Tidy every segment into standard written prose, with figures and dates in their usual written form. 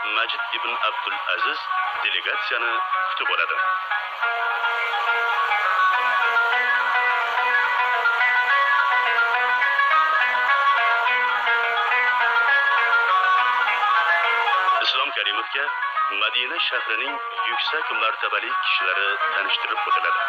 Majid ibn Abdul Aziz delegatsiyani kutib oladi. Islom Karimovga Madina shahrining yuksak martabali kishilari tanishtirib o'tiladi.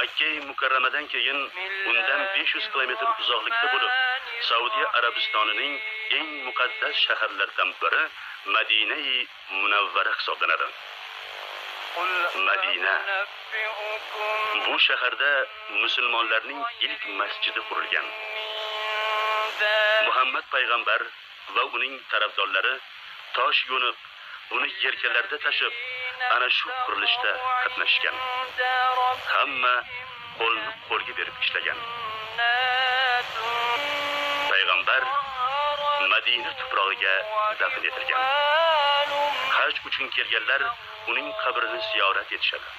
Makka mukarramadan keyin undan 500 kilometr uzoqlikda bo'lib, Saudiya Arabistonining eng muqaddas shaharlaridan biri Madina-i Munawvara hisoblanadi. Madina. Bu shaharda musulmonlarning ilk masjidi qurilgan. Muhammad payg'ambar va uning tarafdorlari tosh yo'nib, uni yelkalarida tashib, ana shu qurilishda qatnashgan. Hamma qo'lni qo'lga berib ishlagan. Payg'ambar Madina tuprog'iga dafn etilgan. Haj uchun kelganlar uning qabrini ziyorat etishadi.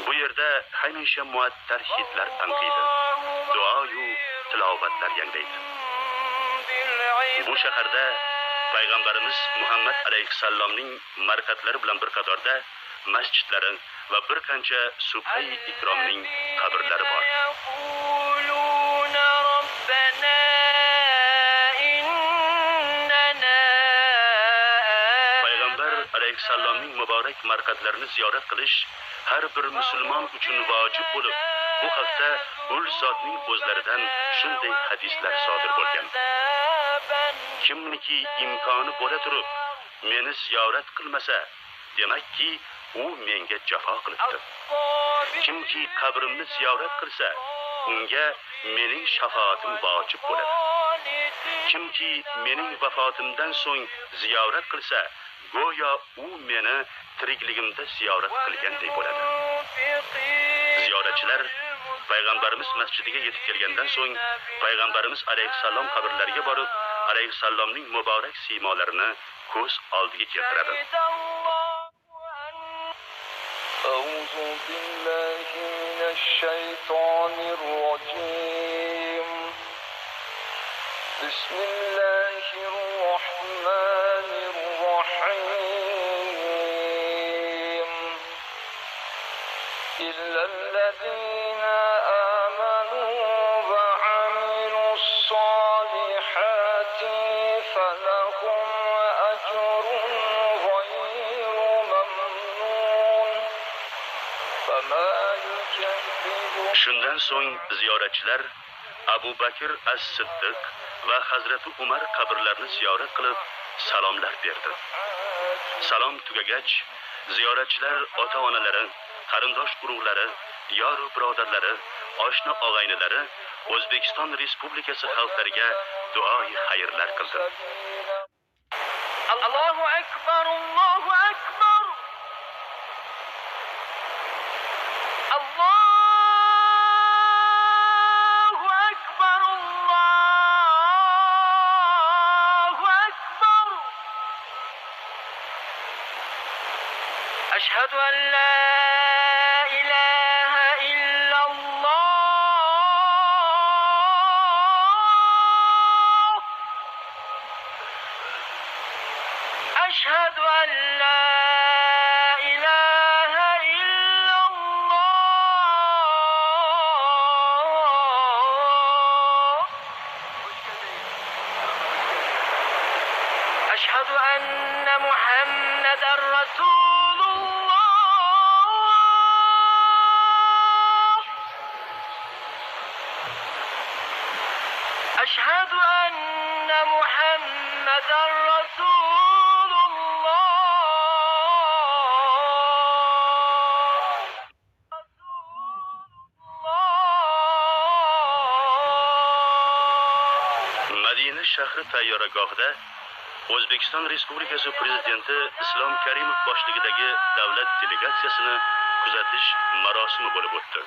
Bu yerda hamisha muattar hidlar anqiydi. Duo-yu tilovatlar yanglaydi. Bu shaharda payg'ambarimiz Muhammad alayhisalomning markatlari bilan bir qatorda masjidlari va bir qancha subhay ikromning qabrlari bor. Payg'ambar alayhisalomning muborak markatlarini ziyorat qilish har bir musulmon uchun vojib bo'lib, bu haqda ul zotning o'zlaridan shunday hadislar sodir bo'lgan. Kimniki imkoni bo'la turib meni ziyorat qilmasa, demakki u menga jafo qilibdi. Kimki qabrimni ziyorat qilsa, unga mening shafaatim vojib bo'ladi. Kimki mening vafotimdan so'ng ziyorat qilsa, go'yo u meni tirikligimda ziyorat qilgandek bo'ladi. Ziyoratchilar payg'ambarimiz masjidiga yetib kelgandan so'ng payg'ambarimiz alayhisalom qabrlariga borib, alayhisalomning muborak siymolarini ko'z oldiga keltiradi. أعوذ بالله من الشيطان الرجيم بسم الله الرحمن الرحيم إلا الذين آمنوا وعملوا الصالحات فلهم أجر غير ممنون فما يكذبون. Shundan so'ng ziyoratchilar Abu Bakr as-Siddiq va Hazrati Umar qabrlarini ziyorat qilib salomlar berdi. Salom tugagach, ziyoratchilar ota-onalari, qarindosh urug'lari, yor birodarlari, oshna og'aynilari, O'zbekiston Respublikasi xalqlariga duoi xayrlar qildi. Allohu akbar, Allohu akbar. Allohu akbar, Allohu akbar. Ashhadu an la ilaha illa Allah. Ashhadu an la ilaha illa Allah. Ashhadu anna Muhammadar Rasulullah. أشهد أن محمدًا رسول الله. Madina shahri tayyoragohida O'zbekiston Respublikasi Prezidenti Islom Karimov boshligidagi davlat delegatsiyasini uzatish marosimi bo'lib o'tdi.